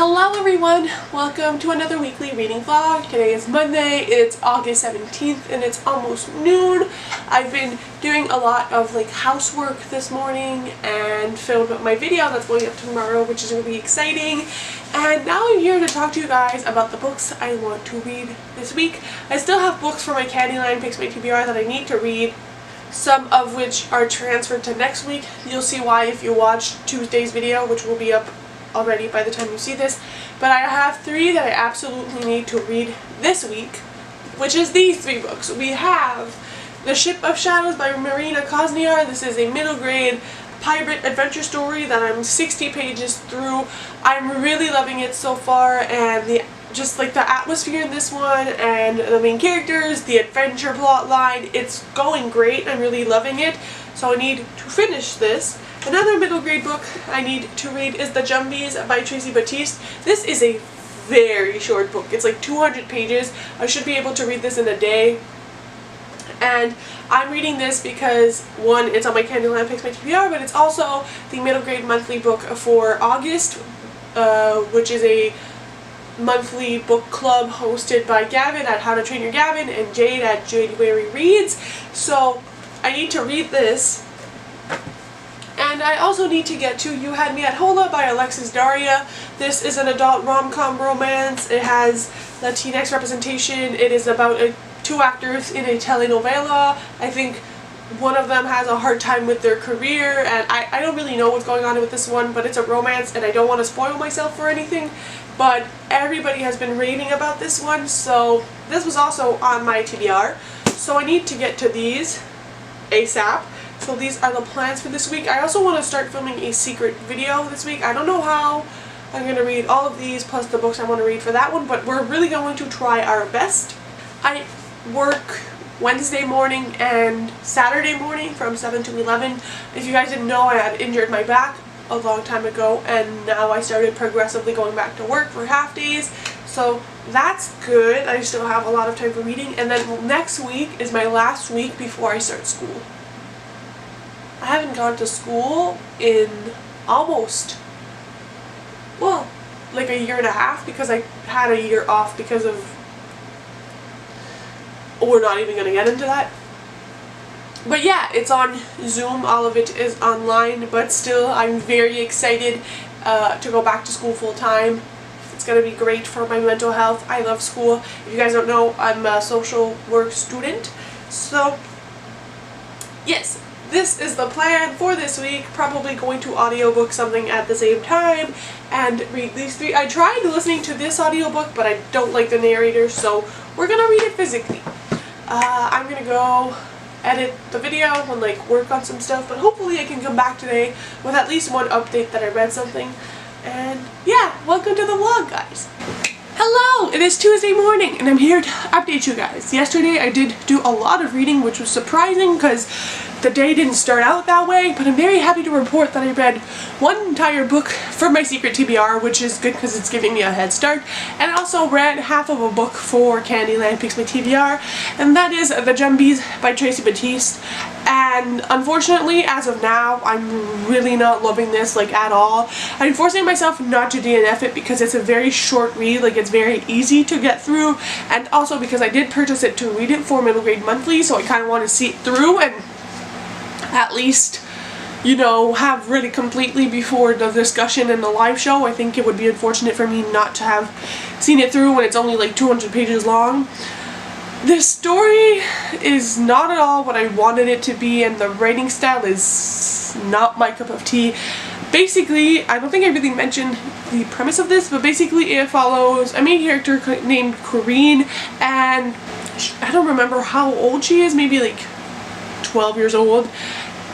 Hello everyone! Welcome to another weekly reading vlog. Today is Monday, it's August 17th, and it's almost noon. I've been doing a lot of housework this morning and filmed my video that's going up tomorrow, which is really exciting. And now I'm here to talk to you guys about the books I want to read this week. I still have books for my CANDYLAND Picks My TBR that I need to read, some of which are transferred to next week. You'll see why if you watch Tuesday's video, which will be up already by the time you see this. But I have three that I absolutely need to read this week, which is these three books. We have The Ship of Shadows by Marina Kosniar. This is a middle grade pirate adventure story that I'm 60 pages through. I'm really loving it so far, and the atmosphere in this one and the main characters, the adventure plot line, it's going great. I'm really loving it, so I need to finish this. Another middle grade book I need to read is The Jumbies by Tracy Batiste. This is a very short book. It's like 200 pages. I should be able to read this in a day. And I'm reading this because, one, it's on my CANDYLAND Picks My TBR, but it's also the middle grade monthly book for August, which is a monthly book club hosted by Gavin at How to Train Your Gavin and Jade at January Reads. So I need to read this. And I also need to get to You Had Me at Hola by Alexis Daria. This is an adult rom-com romance. It has Latinx representation. It is about two actors in a telenovela. I think one of them has a hard time with their career, and I don't really know what's going on with this one, but it's a romance and I don't want to spoil myself for anything. But everybody has been raving about this one, so this was also on my TBR. So I need to get to these ASAP. So these are the plans for this week. I also want to start filming a secret video this week. I don't know how I'm going to read all of these plus the books I want to read for that one, but we're really going to try our best. I work Wednesday morning and Saturday morning from 7 to 11. If you guys didn't know, I had injured my back a long time ago, and now I started progressively going back to work for half days. So that's good. I still have a lot of time for reading. And then next week is my last week before I start school. I haven't gone to school in almost, well, like a year and a half, because I had a year off because of, we're not even going to get into that. But yeah, it's on Zoom, all of it is online, but still I'm very excited to go back to school full time. It's going to be great for my mental health. I love school. If you guys don't know, I'm a social work student. So yes, this is the plan for this week. Probably going to audiobook something at the same time and read these three. I tried listening to this audiobook, but I don't like the narrator, so we're gonna read it physically. I'm gonna go edit the video and work on some stuff, but hopefully I can come back today with at least one update that I read something. And yeah, welcome to the vlog, guys. Hello! It is Tuesday morning and I'm here to update you guys. Yesterday I did do a lot of reading, which was surprising because the day didn't start out that way, but I'm very happy to report that I read one entire book for my secret TBR, which is good because it's giving me a head start, and I also read half of a book for CANDYLAND Picks My TBR, and that is The Jumbies by Tracy Batiste. And unfortunately, as of now, I'm really not loving this at all. I'm forcing myself not to DNF it because it's a very short read, it's very easy to get through, and also because I did purchase it to read it for middle grade monthly, so I kind of want to see it through and at least, have read it completely before the discussion and the live show. I think it would be unfortunate for me not to have seen it through when it's only 200 pages long. This story is not at all what I wanted it to be, and the writing style is not my cup of tea. Basically, I don't think I really mentioned the premise of this, but basically it follows a main character named Corinne, and I don't remember how old she is, maybe 12 years old,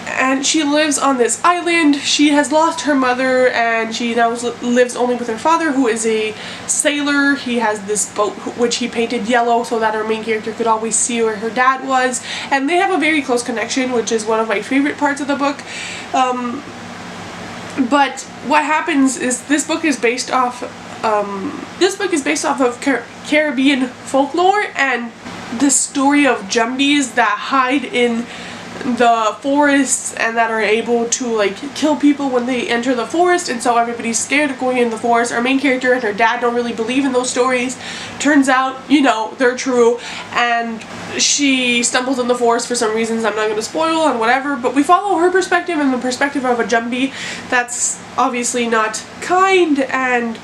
and she lives on this island. She has lost her mother and she now lives only with her father, who is a sailor. He has this boat which he painted yellow so that our main character could always see where her dad was, and they have a very close connection, which is one of my favorite parts of the book. But what happens is this book is based off of Caribbean folklore and the story of Jumbies that hide in the forests and that are able to like kill people when they enter the forest, and so everybody's scared of going in the forest. Our main character and her dad don't really believe in those stories. Turns out, you know, they're true, and she stumbles in the forest for some reasons I'm not going to spoil and whatever, but we follow her perspective and the perspective of a Jumbie that's obviously not kind, and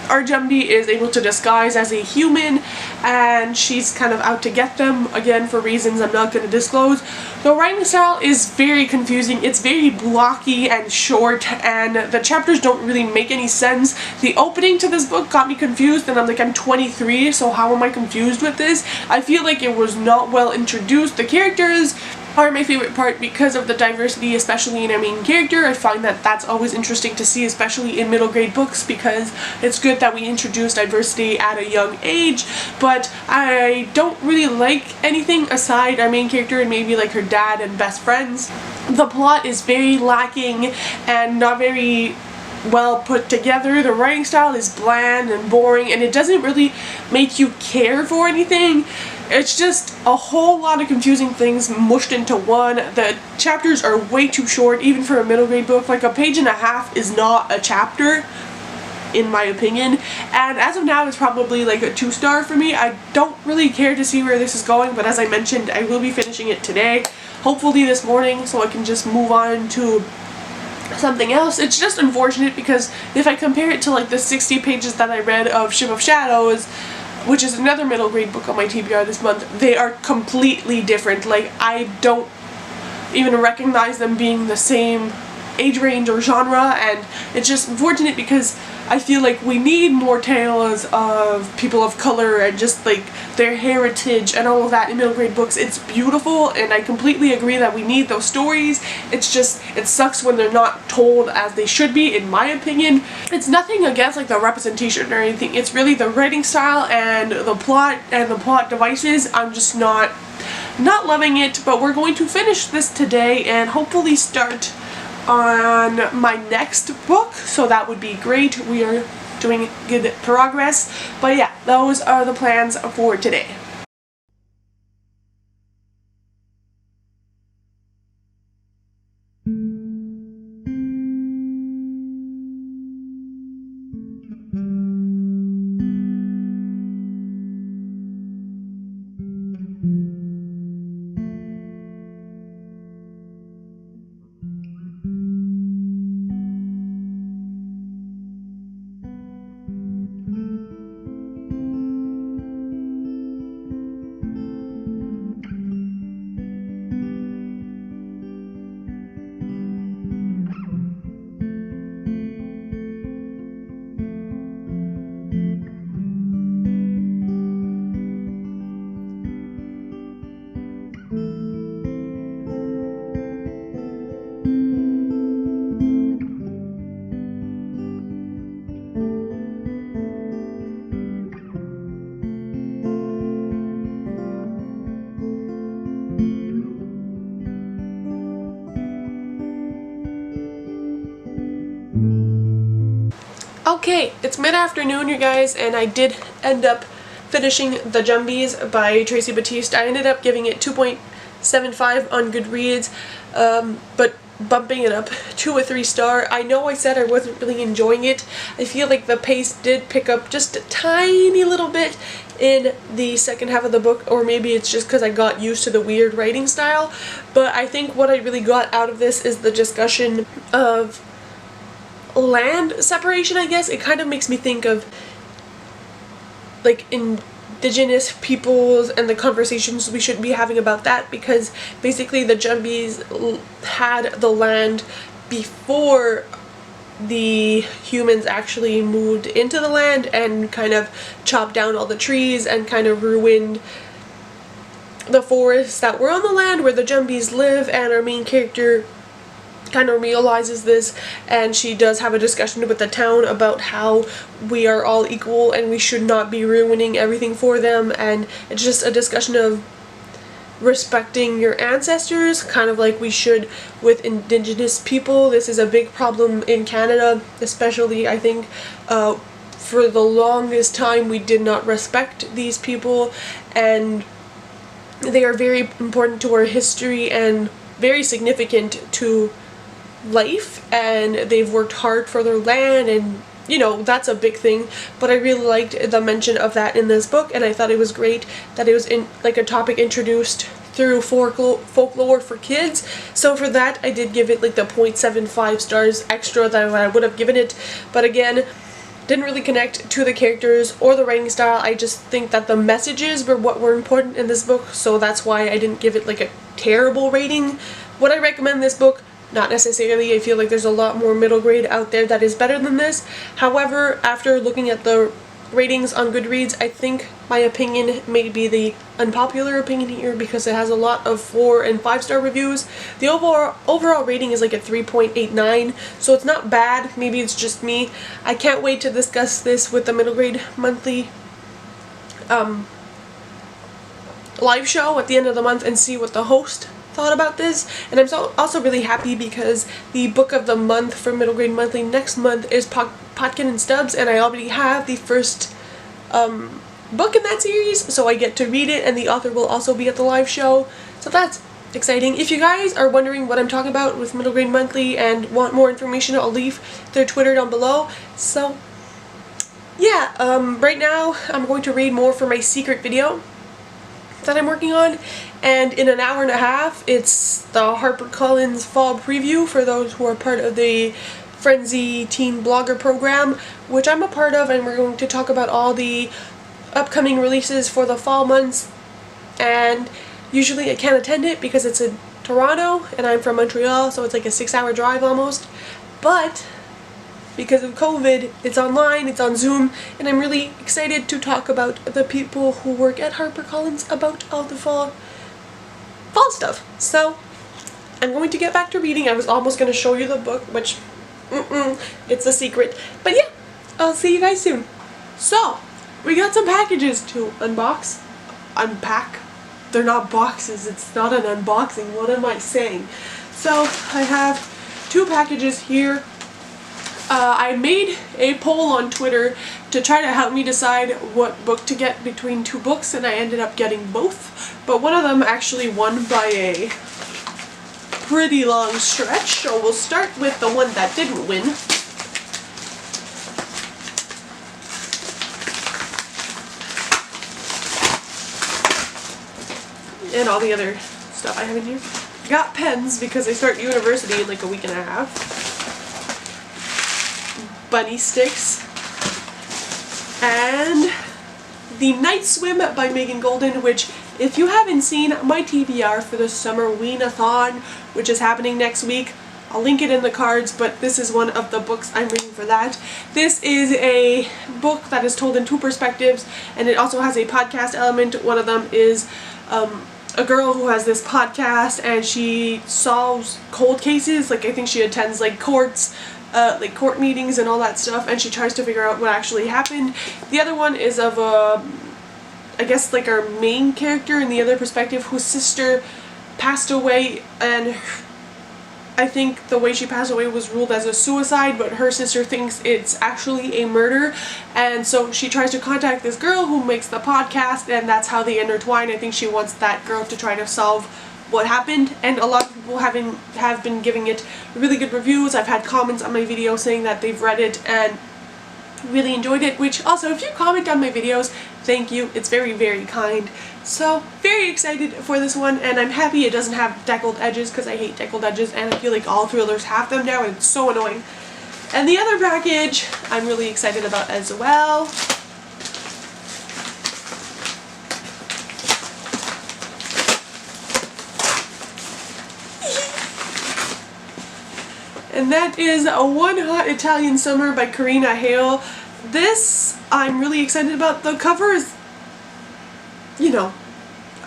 our Jumbie is able to disguise as a human, and she's kind of out to get them, again for reasons I'm not going to disclose. The writing style is very confusing. It's very blocky and short, and the chapters don't really make any sense. The opening to this book got me confused, and I'm like, I'm 23, so how am I confused with this? I feel like it was not well introduced. The characters are my favorite part because of the diversity, especially in our main character. I find that that's always interesting to see, especially in middle grade books, because it's good that we introduce diversity at a young age. But I don't really like anything aside our main character and maybe like her dad and best friends. The plot is very lacking and not very well put together. The writing style is bland and boring, and it doesn't really make you care for anything. It's just a whole lot of confusing things mushed into one. The chapters are way too short, even for a middle grade book. Like a page and a half is not a chapter, in my opinion. And as of now, it's probably like a 2-star for me. I don't really care to see where this is going, but as I mentioned, I will be finishing it today. Hopefully this morning, so I can just move on to something else. It's just unfortunate because if I compare it to like the 60 pages that I read of Ship of Shadows, which is another middle grade book on my TBR this month, they are completely different. Like, I don't even recognize them being the same age range or genre, and it's just unfortunate because I feel like we need more tales of people of color and just like their heritage and all of that in middle grade books. It's beautiful, and I completely agree that we need those stories. It's just, it sucks when they're not told as they should be, in my opinion. It's nothing against like the representation or anything. It's really the writing style and the plot devices. I'm just not loving it, but we're going to finish this today and hopefully start on my next book, so that would be great. We are doing good progress, but yeah, those are the plans for today. Okay, it's mid-afternoon, you guys, and I did end up finishing The Jumbies by Tracy Batiste. I ended up giving it 2.75 on Goodreads, but bumping it up to a 3-star. I know I said I wasn't really enjoying it. I feel like the pace did pick up just a tiny little bit in the second half of the book, or maybe it's just because I got used to the weird writing style, but I think what I really got out of this is the discussion of land separation, I guess. It kind of makes me think of like indigenous peoples and the conversations we should be having about that, because basically the Jumbies had the land before the humans actually moved into the land and kind of chopped down all the trees and kind of ruined the forests that were on the land where the Jumbies live, and our main character kind of realizes this, and she does have a discussion with the town about how we are all equal and we should not be ruining everything for them, and it's just a discussion of respecting your ancestors, kind of like we should with indigenous people. This is a big problem in Canada, especially. I think for the longest time we did not respect these people, and they are very important to our history and very significant to life, and they've worked hard for their land, and you know, that's a big thing. But I really liked the mention of that in this book, and I thought it was great that it was in like a topic introduced through folklore for kids. So for that, I did give it like the 0.75 stars extra than I would have given it. But again, didn't really connect to the characters or the writing style. I just think that the messages were what were important in this book, so that's why I didn't give it like a terrible rating. Would I recommend this book? Not necessarily. I feel like there's a lot more middle grade out there that is better than this. However, after looking at the ratings on Goodreads, I think my opinion may be the unpopular opinion here because it has a lot of 4 and 5 star reviews. The overall rating is like a 3.89, so it's not bad. Maybe it's just me. I can't wait to discuss this with the Middle Grade Monthly live show at the end of the month and see what the host thought about this. And I'm also really happy because the book of the month for Middle Grade Monthly next month is Potkin and Stubbs, and I already have the first book in that series, so I get to read it, and the author will also be at the live show, so that's exciting. If you guys are wondering what I'm talking about with Middle Grade Monthly and want more information, I'll leave their Twitter down below. So yeah, right now I'm going to read more for my secret video that I'm working on, and in an hour and a half it's the HarperCollins fall preview for those who are part of the Frenzy teen blogger program, which I'm a part of, and we're going to talk about all the upcoming releases for the fall months. And usually I can't attend it because it's in Toronto and I'm from Montreal, so it's like a 6-hour drive almost, but because of COVID, it's online, it's on Zoom, and I'm really excited to talk about the people who work at HarperCollins about all the fall stuff. So I'm going to get back to reading. I was almost going to show you the book, which it's a secret. But yeah, I'll see you guys soon. So we got some packages to unpack. They're not boxes, it's not an unboxing. What am I saying? So I have 2 packages here. I made a poll on Twitter to try to help me decide what book to get between 2 books, and I ended up getting both, but one of them actually won by a pretty long stretch, so we'll start with the one that didn't win. And all the other stuff I have in here. Got pens because I start university in like a week and a half. Bunny sticks, and The Night Swim by Megan Golden, which if you haven't seen my TBR for the summer Ween-a-thon, which is happening next week, I'll link it in the cards, but this is one of the books I'm reading for that. This is a book that is told in 2 perspectives, and it also has a podcast element. One of them is a girl who has this podcast, and she solves cold cases. Like, I think she attends like courts, like court meetings and all that stuff, and she tries to figure out what actually happened. The other one is of I guess like our main character in the other perspective, whose sister passed away, and I think the way she passed away was ruled as a suicide, but her sister thinks it's actually a murder, and so she tries to contact this girl who makes the podcast, and that's how they intertwine. I think she wants that girl to try to solve what happened, and a lot of people have been giving it really good reviews. I've had comments on my video saying that they've read it and really enjoyed it, which also, if you comment on my videos, thank you. It's very, very kind. So, very excited for this one, and I'm happy it doesn't have deckled edges, because I hate deckled edges, and I feel like all thrillers have them now, and it's so annoying. And the other package I'm really excited about as well. And that is One Hot Italian Summer by Karina Hale. This I'm really excited about. The cover is, you know,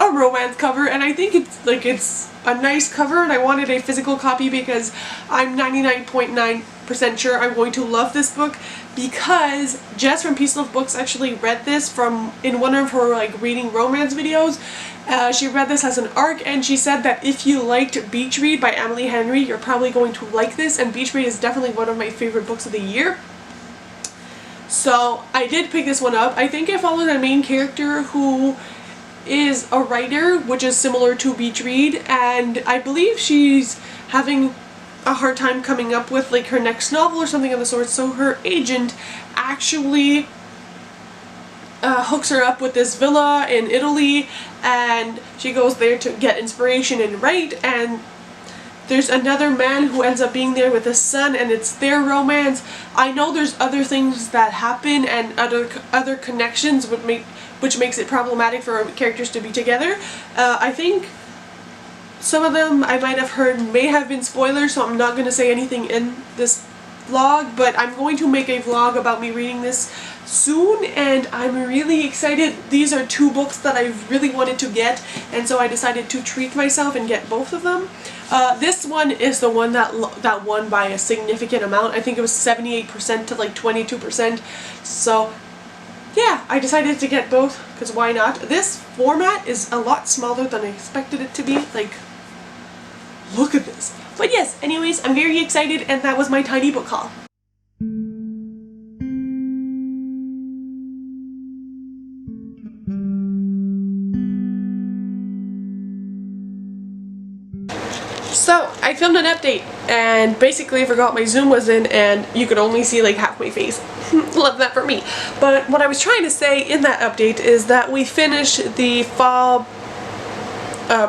a romance cover, and I think it's a nice cover, and I wanted a physical copy because I'm 99.9% sure I'm going to love this book, because Jess from Peace Love Books actually read this in one of her like reading romance videos. She read this as an ARC, and she said that if you liked Beach Read by Emily Henry, you're probably going to like this, and Beach Read is definitely one of my favorite books of the year. So I did pick this one up. I think I followed a main character who is a writer, which is similar to Beach Read, and I believe she's having a hard time coming up with like her next novel or something of the sort, so her agent actually hooks her up with this villa in Italy, and she goes there to get inspiration and write, and there's another man who ends up being there with his son, and it's their romance. I know there's other things that happen and other connections which makes it problematic for characters to be together. I think some of them I might have heard may have been spoilers, so I'm not going to say anything in this vlog, but I'm going to make a vlog about me reading this soon, and I'm really excited. These are two books that I've really wanted to get, and so I decided to treat myself and get both of them. This one is the one that won by a significant amount. I think it was 78% to like 22%. So yeah, I decided to get both because why not? This format is a lot smaller than I expected it to be. Like, look at this. But yes, anyways, I'm very excited, and that was my tiny book haul. So, I filmed an update and basically forgot my zoom was in and you could only see like half my face. Love that for me. But what I was trying to say in that update is that we finished the fall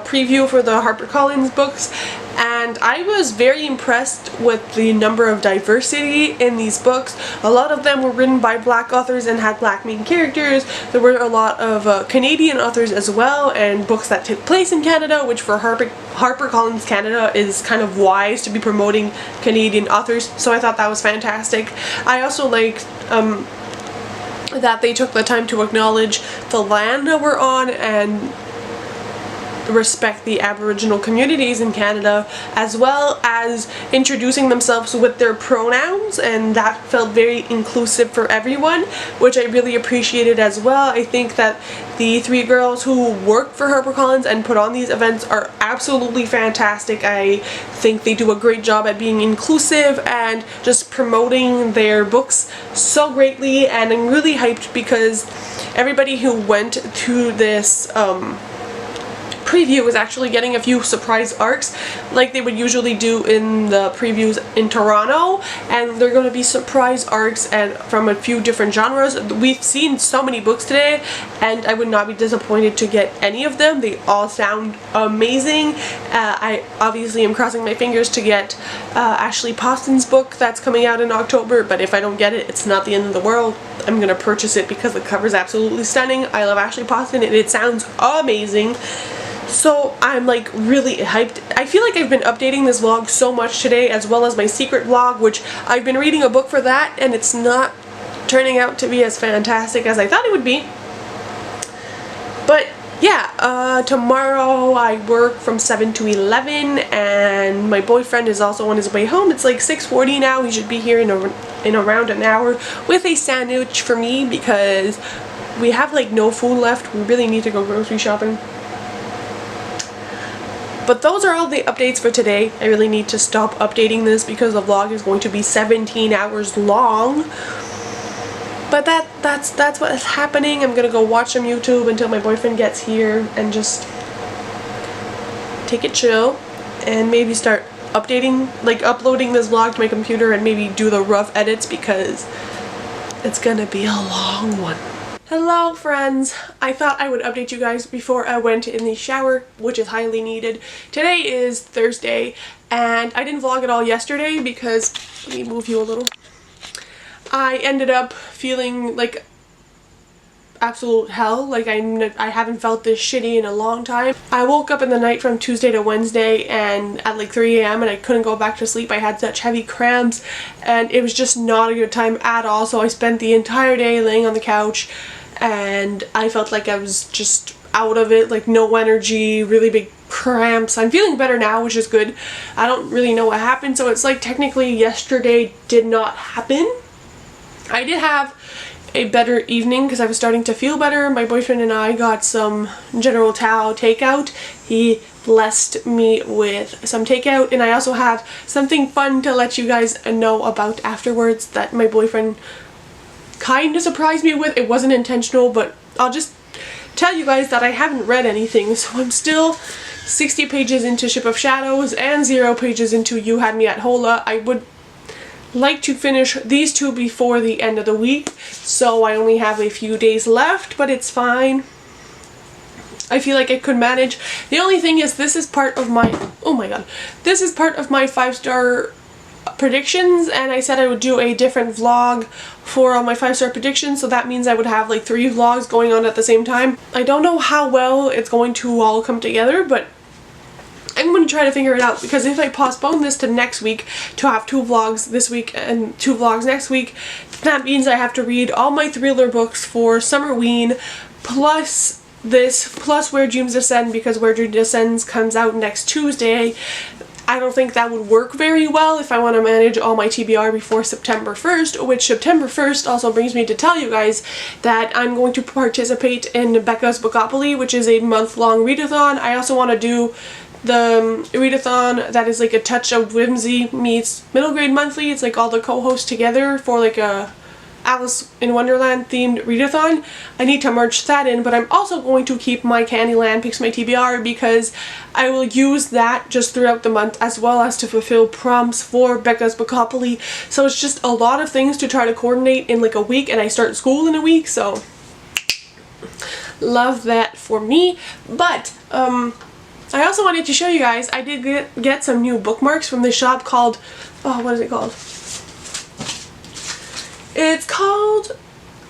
preview for the HarperCollins books, and I was very impressed with the number of diversity in these books. A lot of them were written by Black authors and had Black main characters. There were a lot of Canadian authors as well, and books that took place in Canada, which for HarperCollins Canada is kind of wise to be promoting Canadian authors, so I thought that was fantastic. I also liked that they took the time to acknowledge the land that we're on and respect the Aboriginal communities in Canada, as well as introducing themselves with their pronouns, and that felt very inclusive for everyone, which I really appreciated as well. I think that the three girls who work for HarperCollins and put on these events are absolutely fantastic. I think they do a great job at being inclusive and just promoting their books so greatly, and I'm really hyped because everybody who went to this preview is actually getting a few surprise arcs like they would usually do in the previews in Toronto, and they're going to be surprise arcs and from a few different genres. We've seen so many books today and I would not be disappointed to get any of them. They all sound amazing. I obviously am crossing my fingers to get Ashley Poston's book that's coming out in October, but if I don't get it, it's not the end of the world. I'm going to purchase it because the cover is absolutely stunning. I love Ashley Poston and it sounds amazing. So I'm like really hyped. I feel like I've been updating this vlog so much today, as well as my secret vlog, which I've been reading a book for that and it's not turning out to be as fantastic as I thought it would be. But yeah, tomorrow I work from 7 to 11 and my boyfriend is also on his way home. It's like 6:40 now. He should be here in around an hour with a sandwich for me because we have like no food left. We really need to go grocery shopping. But those are all the updates for today. I really need to stop updating this because the vlog is going to be 17 hours long. But that's what is happening. I'm gonna go watch some YouTube until my boyfriend gets here and just take it chill and maybe start updating, like uploading this vlog to my computer and maybe do the rough edits because it's gonna be a long one. Hello friends! I thought I would update you guys before I went in the shower, which is highly needed. Today is Thursday and I didn't vlog at all yesterday because, let me move you a little. I ended up feeling like absolute hell. Like I haven't felt this shitty in a long time. I woke up in the night from Tuesday to Wednesday and at like 3 a.m. and I couldn't go back to sleep. I had such heavy cramps and it was just not a good time at all. So I spent the entire day laying on the couch and I felt like I was just out of it, like no energy, really big cramps. I'm feeling better now, which is good. I don't really know what happened, so it's like technically yesterday did not happen. I did have a better evening because I was starting to feel better. My boyfriend and I got some General Tao takeout. He blessed me with some takeout, and I also have something fun to let you guys know about afterwards that my boyfriend kind of surprised me with. It wasn't intentional, but I'll just tell you guys that I haven't read anything, so I'm still 60 pages into Ship of Shadows and 0 pages into You Had Me at Hola. I would like to finish these two before the end of the week, so I only have a few days left, but it's fine. I feel like I could manage. The only thing is, this is part of my, oh my god, this is part of my 5-star predictions, and I said I would do a different vlog for all my 5-star predictions, so that means I would have like 3 vlogs going on at the same time. I don't know how well it's going to all come together, but I'm going to try to figure it out, because if I postpone this to next week to have 2 vlogs this week and 2 vlogs next week, that means I have to read all my thriller books for Summerween, plus this, plus Where Dreams Descend, because Where Dreams Descends comes out next Tuesday. I don't think that would work very well if I want to manage all my TBR before September 1st, which September 1st also brings me to tell you guys that I'm going to participate in Becca's Bookopoly, which is a month-long readathon. I also want to do the readathon that is like a touch of whimsy meets middle grade monthly. It's like all the co-hosts together for like a Alice in Wonderland themed readathon. I need to merge that in, but I'm also going to keep my Candyland Picks My TBR, because I will use that just throughout the month, as well as to fulfill prompts for Becca's Bookopoly. So it's just a lot of things to try to coordinate in like a week, and I start school in a week, so love that for me. But I also wanted to show you guys, I did get some new bookmarks from this shop called, oh, what is it called? It's called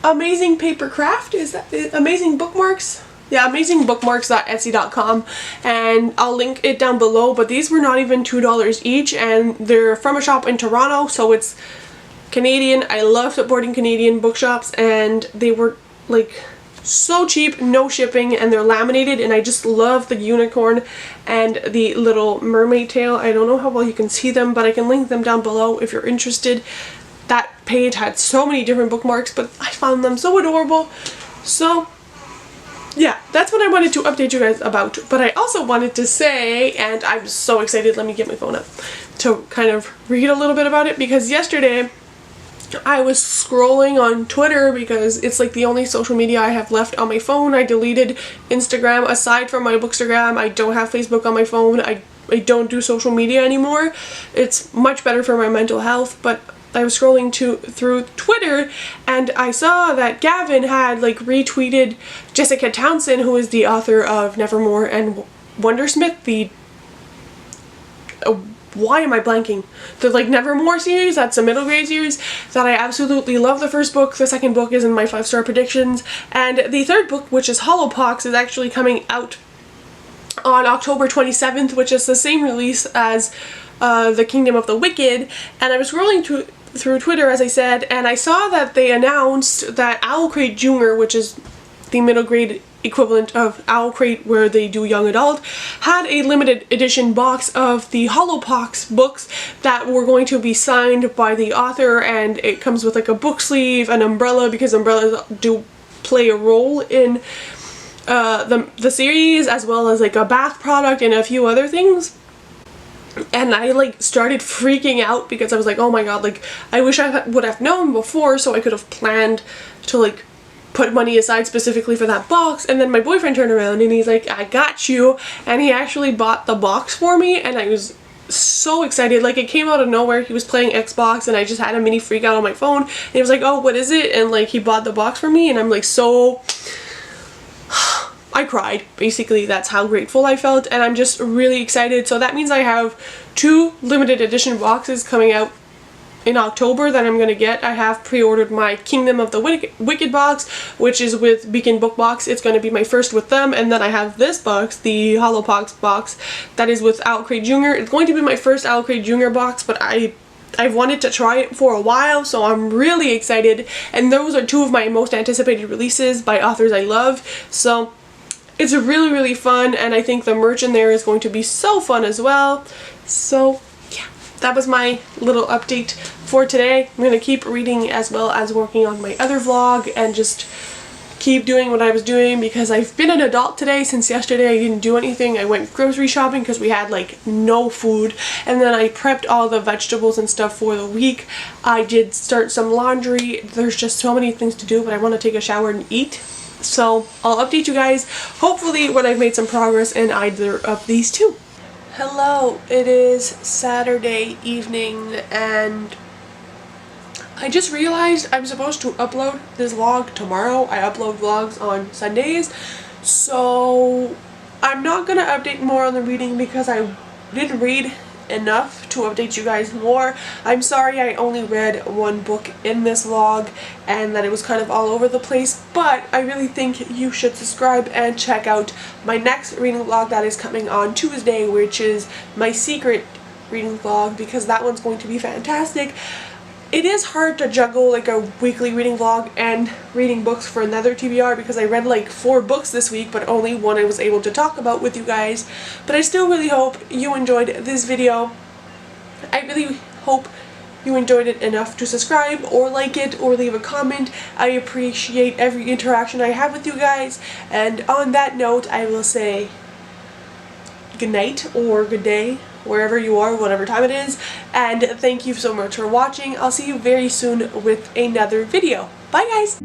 Amazing Paper Craft. Is that it? Amazing Bookmarks? Yeah, amazingbookmarks.etsy.com, and I'll link it down below, but these were not even $2 each, and they're from a shop in Toronto, so it's Canadian. I love supporting Canadian bookshops, and they were like so cheap, no shipping, and they're laminated, and I just love the unicorn and the little mermaid tail. I don't know how well you can see them, but I can link them down below if you're interested. That page had so many different bookmarks, but I found them so adorable. So yeah, that's what I wanted to update you guys about. But I also wanted to say, and I'm so excited, let me get my phone up to kind of read a little bit about it, because yesterday I was scrolling on Twitter, because it's like the only social media I have left on my phone. I deleted Instagram. Aside from my Bookstagram, I don't have Facebook on my phone. I don't do social media anymore. It's much better for my mental health, but I was scrolling through Twitter, and I saw that Gavin had like retweeted Jessica Townsend, who is the author of Nevermore and Wondersmith, the why am I blanking? The like Nevermore series, that's a middle grade series that I absolutely love. The first book, the second book is in my 5-star predictions, and the third book, which is Hollowpox, is actually coming out on October 27th, which is the same release as The Kingdom of the Wicked. And I was scrolling through Twitter, as I said, and I saw that they announced that Owl Crate Junior, which is the middle grade equivalent of Owl Crate where they do young adult, had a limited edition box of the Hollowpox books that were going to be signed by the author, and it comes with like a book sleeve, an umbrella, because umbrellas do play a role in the series, as well as like a bath product and a few other things. And I like started freaking out, because I was like, oh my god, like I wish I would have known before, so I could have planned to like put money aside specifically for that box. And then my boyfriend turned around and he's like, I got you, and he actually bought the box for me, and I was so excited. Like, it came out of nowhere. He was playing Xbox and I just had a mini freak out on my phone, and he was like, oh, what is it? And like he bought the box for me, and I'm like, so I cried. Basically, that's how grateful I felt, and I'm just really excited. So that means I have 2 limited edition boxes coming out in October that I'm gonna get. I have pre-ordered my Kingdom of the Wicked box, which is with Beacon Book Box. It's gonna be my first with them, and then I have this box, the Hollowpox box, that is with Owl Crate Jr. It's going to be my first Owl Crate Jr. box, but I've wanted to try it for a while, so I'm really excited. And those are 2 of my most anticipated releases by authors I love. So it's really, really fun, and I think the merch in there is going to be so fun as well. So yeah, that was my little update for today. I'm going to keep reading as well as working on my other vlog, and just keep doing what I was doing, because I've been an adult today. Since yesterday I didn't do anything. I went grocery shopping because we had like no food, and then I prepped all the vegetables and stuff for the week. I did start some laundry. There's just so many things to do, but I want to take a shower and eat. So I'll update you guys hopefully when I've made some progress in either of these two. Hello, it is Saturday evening and I just realized I'm supposed to upload this vlog tomorrow. I upload vlogs on Sundays, so I'm not gonna update more on the reading because I didn't read enough to update you guys more. I'm sorry I only read one book in this vlog and that it was kind of all over the place, but I really think you should subscribe and check out my next reading vlog that is coming on Tuesday, which is my secret reading vlog, because that one's going to be fantastic. It is hard to juggle like a weekly reading vlog and reading books for another TBR because I read like 4 books this week, but only one I was able to talk about with you guys. But I still really hope you enjoyed this video. I really hope you enjoyed it enough to subscribe or like it or leave a comment. I appreciate every interaction I have with you guys. And on that note, I will say good night or good day, wherever you are, whatever time it is, and thank you so much for watching. I'll see you very soon with another video. Bye guys!